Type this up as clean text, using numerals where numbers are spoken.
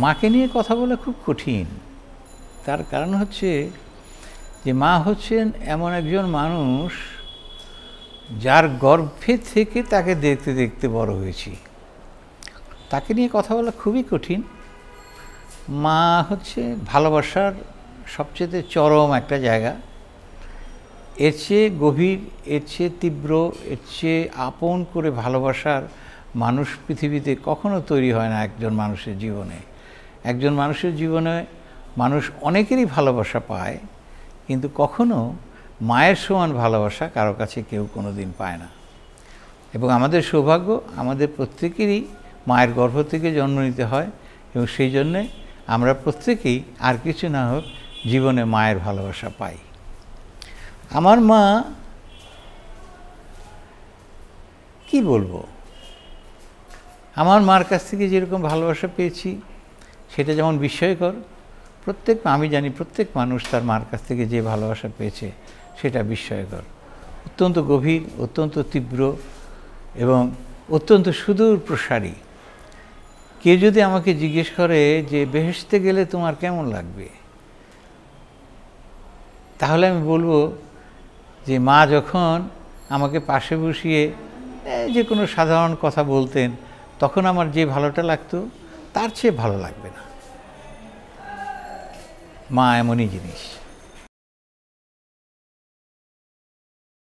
মাকে নিয়ে কথা বলা খুব কঠিন। তার কারণ হচ্ছে যে মা হচ্ছেন এমন একজন মানুষ যার গর্ভে থেকে তাকে দেখতে দেখতে বড় হয়েছি। তাকে নিয়ে কথা বলা খুবই কঠিন। মা হচ্ছে ভালোবাসার সবচেয়ে চরম একটা জায়গা। এর চেয়ে গভীর, এর চেয়ে তীব্র, এর চেয়ে আপন করে ভালোবাসার মানুষ পৃথিবীতে কখনো তৈরি হয় না একজন মানুষের জীবনে। একজন মানুষের জীবনে মানুষ অনেকেরই ভালোবাসা পায়, কিন্তু কখনো মায়ের সমান ভালোবাসা কারো কাছে কেউ কোনো দিন পায় না। এবং আমাদের সৌভাগ্য, আমাদের প্রত্যেকেরই মায়ের গর্ভ থেকে জন্ম নিতে হয়, এবং সেই জন্যে আমরা প্রত্যেকেই আর কিছু না হোক জীবনে মায়ের ভালোবাসা পাই। আমার মা, কি বলবো, আমার মার কাছ থেকে যেরকম ভালোবাসা পেয়েছি সেটা যেমন বিস্ময়কর, আমি জানি প্রত্যেক মানুষ তার মার কাছ থেকে যে ভালোবাসা পেয়েছে সেটা বিস্ময়কর, অত্যন্ত গভীর, অত্যন্ত তীব্র এবং অত্যন্ত সুদূর প্রসারী। কেউ যদি আমাকে জিজ্ঞেস করে যে বেহেশতে গেলে তোমার কেমন লাগবে, তাহলে আমি বলবো যে মা যখন আমাকে পাশে বসিয়ে যে কোনো সাধারণ কথা বলতেন, তখন আমার যে ভালোটা লাগতো তার চেয়ে ভালো লাগবে না। মা এমনই জিনিস।